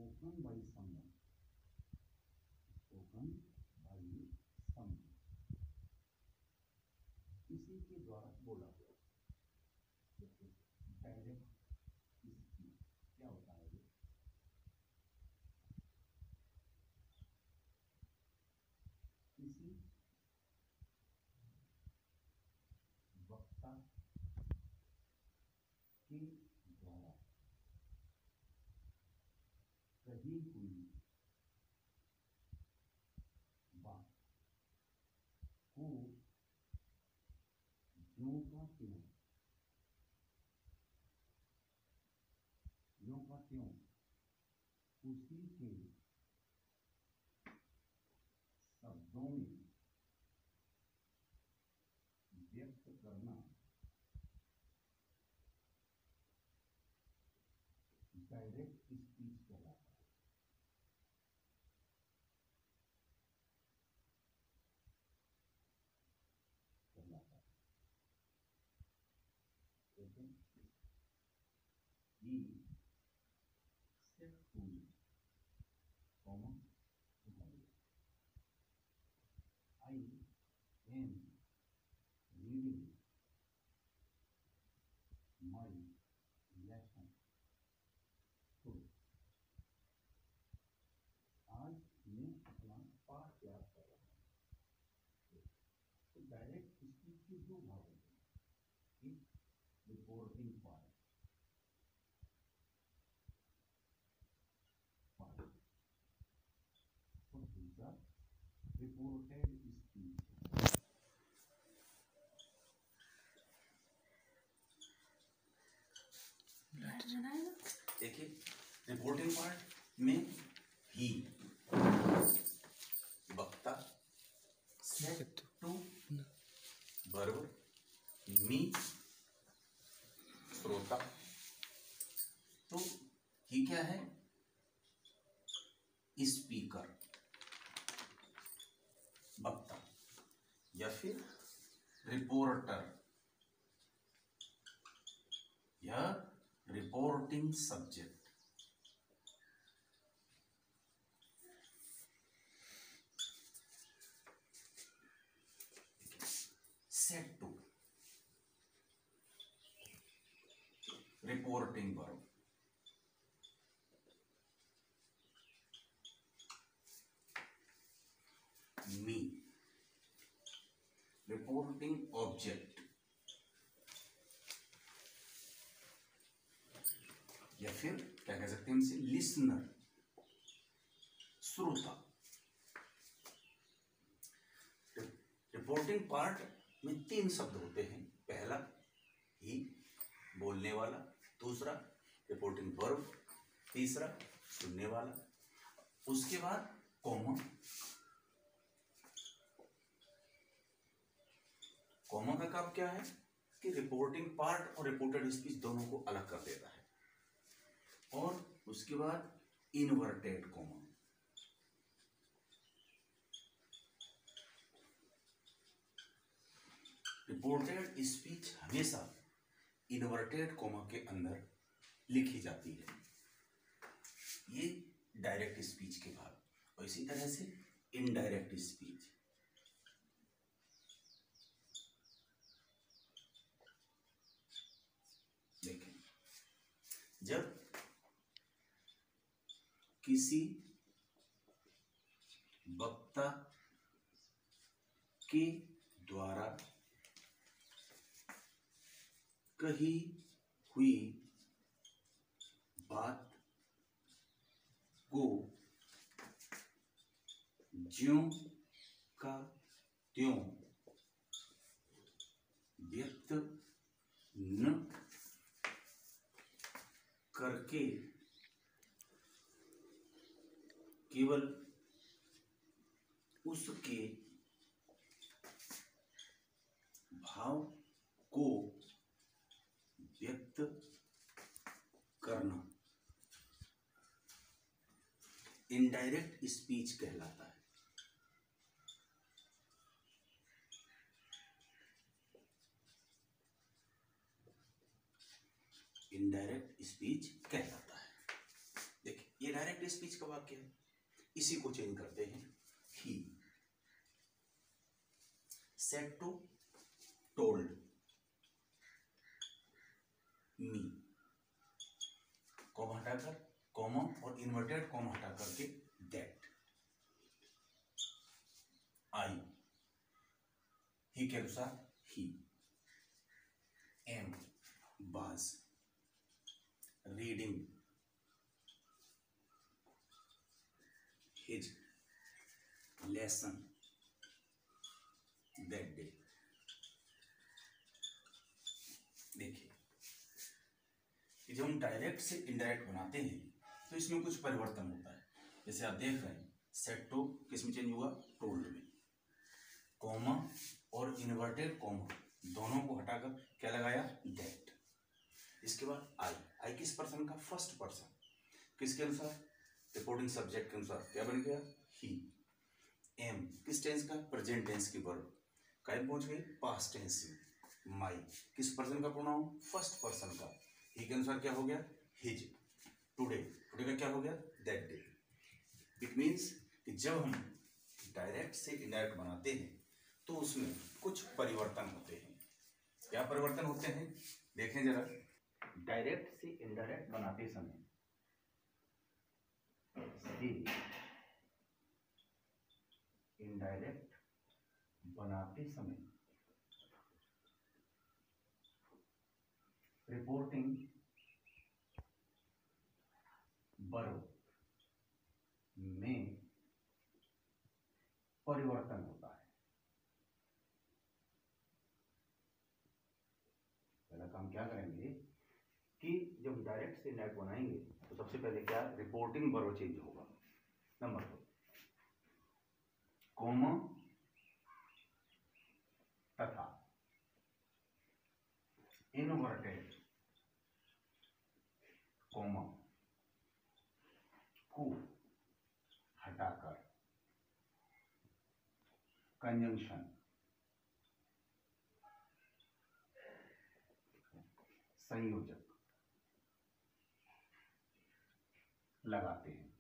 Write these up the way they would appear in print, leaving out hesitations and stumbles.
spoken by someone, spoken by someone, किसी के द्वारा बोला गया। जैसे डायरेक्ट स्पीच क्या होता है? ये किसी वक्ता के द्वारा कही हुई बात को ज्यों का त्यों उसी के शब्दों में व्यक्त करना डायरेक्ट स्पीच कहलाता है। He said to me, I am reading my lesson. तो आज मैं अपना पाठ याद कर रहा हूँ। तो डायरेक्ट स्पीच के दो भाग होते हैं, एक रिपोर्टिंग पार्ट और दूसरा रिपोर्टेड स्पीच। देखिए रिपोर्टिंग पार्ट में ही वक्ता, सेड टू वर्ब, मी श्रोता। तो ही क्या है? स्पीकर, वक्ता, या फिर रिपोर्टर या reporting subject. Said to reporting verb, me reporting object, या फिर क्या कह सकते हैं इनसे? लिसनर, श्रोता। रिपोर्टिंग पार्ट में तीन शब्द होते हैं। पहला ही, बोलने वाला। दूसरा रिपोर्टिंग वर्ब। तीसरा सुनने वाला। उसके बाद कॉमा। कॉमा का काम क्या है कि रिपोर्टिंग पार्ट और रिपोर्टेड स्पीच दोनों को अलग कर देता है। और उसके बाद इनवर्टेड कॉमा। रिपोर्टेड स्पीच हमेशा इनवर्टेड कॉमा के अंदर लिखी जाती है। ये डायरेक्ट स्पीच के भाग। और इसी तरह से इनडायरेक्ट स्पीच। देखें, जब किसी वक्ता के द्वारा कही हुई बात को ज्यों का त्यों व्यक्त न करके केवल उसके भाव को व्यक्त करना इनडायरेक्ट स्पीच कहलाता है। इनडायरेक्ट स्पीच कहलाता है। देखिए, ये डायरेक्ट डायरेक्ट स्पीच का वाक्य है, इसी को चेंज करते हैं he said to told me, comma हटाकर, कॉमा और इन्वर्टेड कॉमा हटा करके दैट, आई ही के अनुसार he, am was reading his lesson that day. देखिए कि जब हम डायरेक्ट से इनडायरेक्ट बनाते हैं तो इसमें कुछ परिवर्तन होता है। जैसे आप देख रहे हैं सेड टू किस में चेंज हुआ, टोल्ड में, कॉमा और इन्वर्टेड कॉमा दोनों को हटाकर क्या लगाया, दैट। इसके बाद आई, आई किस पर्सन का, फर्स्ट पर्सन, किसके अनुसार, रिपोर्टिंग सब्जेक्ट के अनुसार क्या बन गया, ही। एम किस टेंस का, प्रेजेंट टेंस की वर्ब, कहीं पहुंच गई, पास्ट टेंस में। माई किस पर्सन का प्रोनाउन, फर्स्ट पर्सन का, ही के अनुसार क्या हो गया, हिज। टुडे, टुडे का क्या हो गया, दैट डे। इट मीन्स कि जब हम डायरेक्ट से इनडायरेक्ट बनाते हैं तो उसमें कुछ परिवर्तन होते हैं। क्या परिवर्तन होते हैं, देखें जरा। डायरेक्ट से इनडायरेक्ट बनाते समय इनडायरेक्ट बनाते समय रिपोर्टिंग वर्ब में परिवर्तन होता है। पहला काम क्या करेंगे कि जब डायरेक्ट से इनडायरेक्ट बनाएंगे तो सबसे पहले क्या, रिपोर्टिंग वर्ब चेंज होगा। नंबर 2, कॉमा तथा इनवर्टेड कॉमा को हटाकर कंजंक्शन संयोजक लगाते हैं।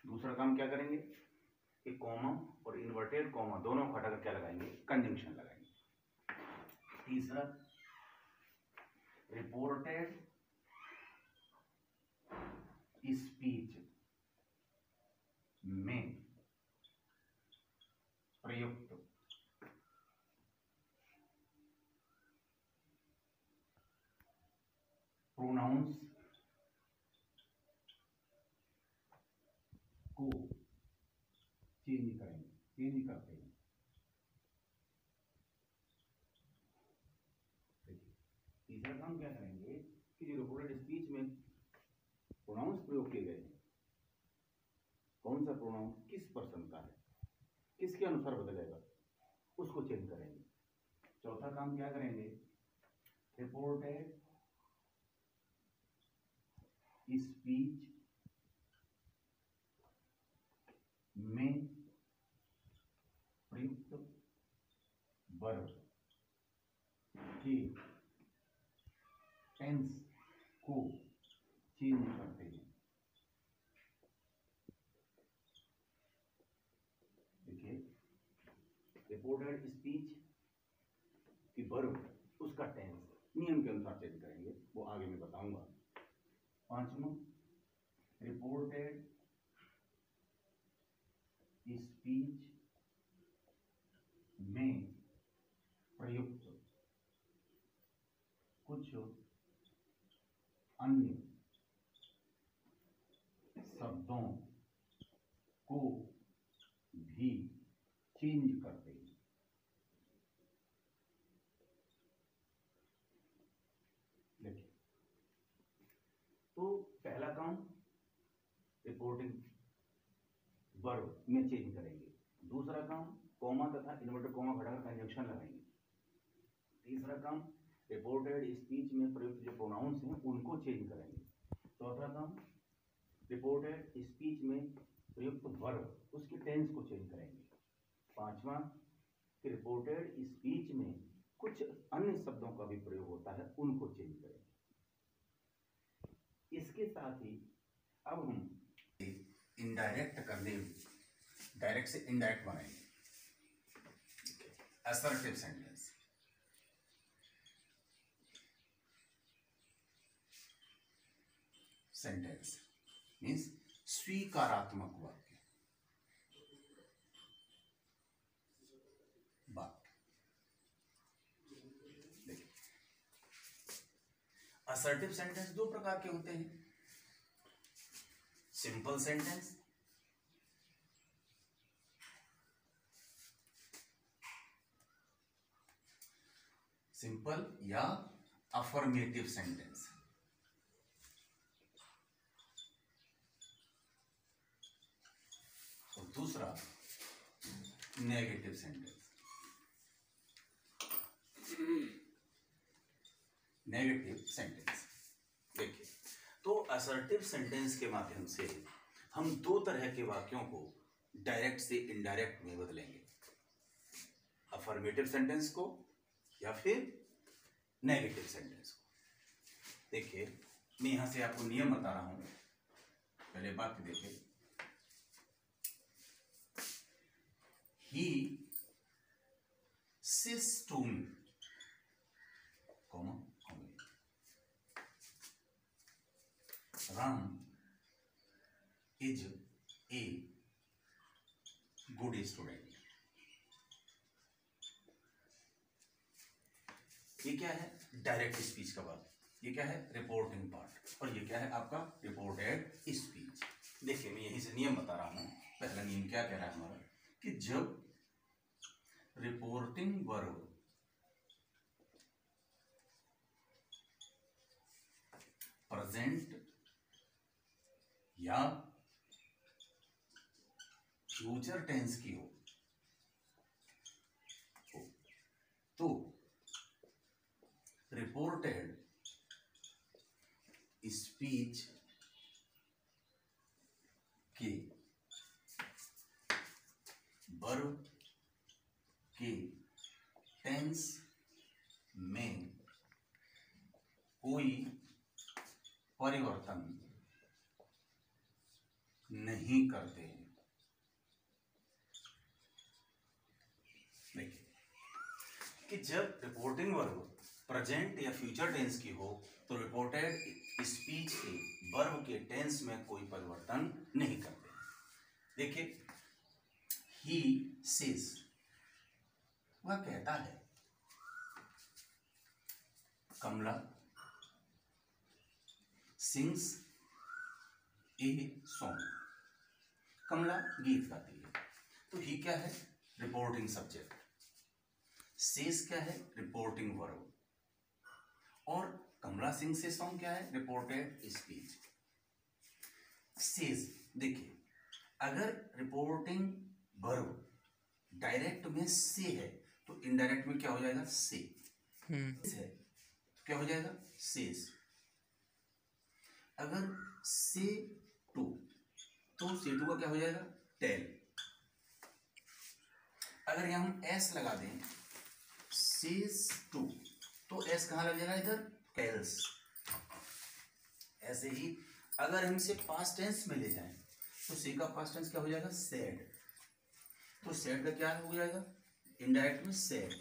दूसरा काम क्या करेंगे कि कॉमा और इन्वर्टेड कॉमा दोनों को हटाकर क्या लगाएंगे, कंजंक्शन लगाएंगे। तीसरा, रिपोर्टेड स्पीच में प्रयुक्त प्रोनाउंस को चेंज करेंगे, चेंज करते हैं। तीसरा काम क्या करेंगे कि जो रिपोर्टेड स्पीच में प्रोनाउंस प्रयोग किए गए हैं, कौन सा प्रोनाउन किस पर्सन का है, किसके अनुसार बदलेगा, उसको चेंज करेंगे। चौथा काम क्या करेंगे, रिपोर्टेड स्पीच में प्रयुक्त वर्ब के टेंस को चेंज करते हैं। देखिए, रिपोर्टेड स्पीच की वर्ब उसका टेंस नियम के अनुसार चेंज करेंगे, वो आगे मैं बताऊंगा। पांचवा, रिपोर्टेड स्पीच में प्रयुक्त कुछ अन्य शब्दों को भी चेंज करते हैं। देखिए, तो पहला काम रिपोर्टिंग वर्ब में चेंज करेंगे। दूसरा काम कॉमा तथा इन्वर्टेड कॉमा हटाकर कंजंक्शन लगाएंगे। तीसरा काम रिपोर्टेड स्पीच में प्रयुक्त जो प्रोनाउंस हैं उनको चेंज करेंगे। चौथा काम रिपोर्टेड स्पीच में प्रयुक्त वर्ब उसके टेंस को चेंज करेंगे। पांचवा कि रिपोर्टेड स्पीच में कुछ अन्य शब्दों का भी प्रयोग होता है, उनको चेंज करेंगे। इसके साथ ही अब हम इनडायरेक्ट करने, डायरेक्ट से इनडायरेक्ट बनाएंगे। असर्टिव सेंटेंस, सेंटेंस मीन्स स्वीकारात्मक वाक्य, देखिए असर्टिव सेंटेंस दो प्रकार के होते हैं, सिंपल सेंटेंस, सिंपल या अफर्मेटिव सेंटेंस। और दूसरा नेगेटिव सेंटेंस। नेगेटिव सेंटेंस देखिए, तो असर्टिव सेंटेंस के माध्यम से हम दो तरह के वाक्यों को डायरेक्ट से इनडायरेक्ट में बदलेंगे, अफर्मेटिव सेंटेंस को या फिर नेगेटिव सेंटेंस को। देखिए मैं यहां से आपको नियम बता रहा हूं, पहले वाक्य देखिए, ही says to me, Ram is a good student। ये क्या है? डायरेक्ट स्पीच का बात। ये क्या है? Reporting part. और ये क्या है? आपका रिपोर्टेड स्पीच। देखिए मैं यहीं से नियम बता रहा हूं। पहला नियम क्या कह रहा है हमारा, कि जब रिपोर्टिंग वर्ब प्रेजेंट या फ्यूचर टेंस की हो तो रिपोर्टेड स्पीच के वर्ब के टेंस में कोई परिवर्तन नहीं करते हैं। देखिए कि जब रिपोर्टिंग वर्ब प्रेजेंट या फ्यूचर टेंस की हो तो रिपोर्टेड स्पीच के वर्ब के टेंस में कोई परिवर्तन नहीं करते। देखिए ही सेज, वह कहता है, कमला सिंग्स ए सॉन्ग, कमला गीत गाती है। तो ही क्या है? Reporting subject. सेज क्या है? Reporting verb. और कमला सिंह से सॉन्ग क्या है? Reported speech. सेज, देखिए अगर रिपोर्टिंग वर्ब डायरेक्ट में से है तो इनडायरेक्ट में क्या हो जाएगा? से है तो क्या हो जाएगा? सेज। अगर से टू तो से टू का क्या हो जाएगा? टेल। अगर यहां हम एस लगा दें सेज टू तो एस कहां लग जाएगा? इधर टेल्स। ऐसे ही अगर हम इसे पास्ट टेंस में ले जाएं तो सी का पास्ट टेंस क्या हो जाएगा? सेड। तो सेड का क्या हो जाएगा? इनडायरेक्ट में सेड।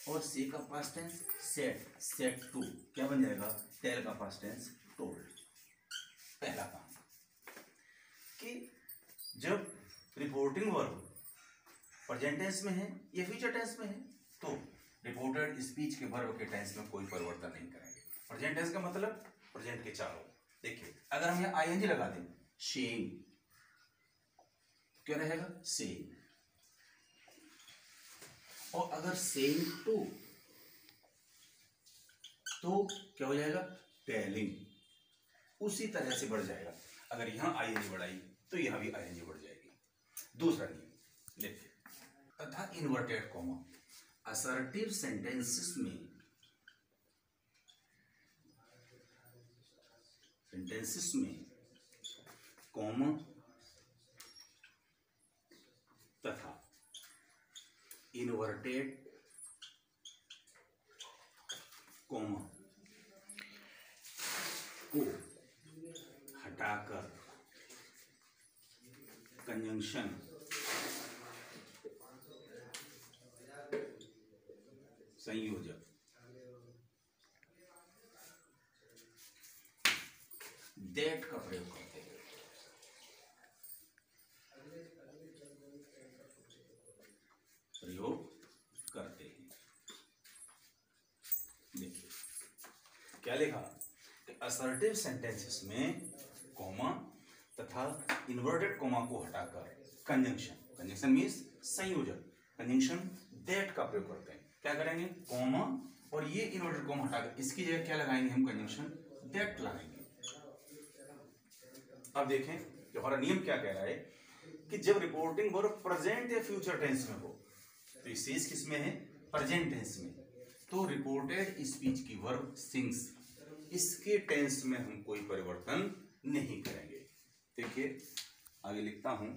और सी का past tense said, said to क्या बन जाएगा? टेल का पास्ट टेंस टोल्ड। पहला काम कि जब रिपोर्टिंग वर्ब प्रेजेंट टेंस में है या फ्यूचर टेंस में है तो रिपोर्टेड स्पीच के वर्ब के टेंस में कोई परिवर्तन नहीं करेंगे। प्रेजेंट टेंस का मतलब प्रेजेंट के चारों। देखिए अगर हम यहाँ आईएनजी लगा दें सेइंग, क्या रहेगा? सेइंग। और अगर सेइंग टू तो क्या हो जाएगा? टेलिंग। उसी तरह से बढ़ जाएगा। अगर यहां आईएनजी बढ़ाई तो यहां भी आईएनजी बढ़ जाएगी। दूसरा नियम देखिए, तथा इन्वर्टेड कॉमा। असर्टिव सेंटेंसेस में कॉमा तथा इन्वर्टेड कॉमा को हटाकर कंजंक्शन संयोजक दैट का प्रयोग करते हैं। देखिए क्या लिखा कि असर्टिव सेंटेंसेस में कॉमा तथा इन्वर्टेड कॉमा को हटाकर कंजंक्शन मीन्स संयोजक कंजंक्शन दैट का प्रयोग करते हैं। क्या करेंगे, कॉमा और ये इन्वर्टेड कॉमा हटाकर इसकी जगह क्या लगाएंगे, हम कंजंक्शन दैट लगाएंगे। अब देखें कि हमारा नियम क्या कह रहा है कि जब रिपोर्टिंग वर्ब प्रेजेंट या फ्यूचर टेंस में हो, तो विशेष किस में है, प्रेजेंट टेंस में, तो रिपोर्टेड स्पीच की वर्ब सिंग्स, इसके टेंस में हम कोई परिवर्तन नहीं करेंगे। देखिए आगे लिखता हूं,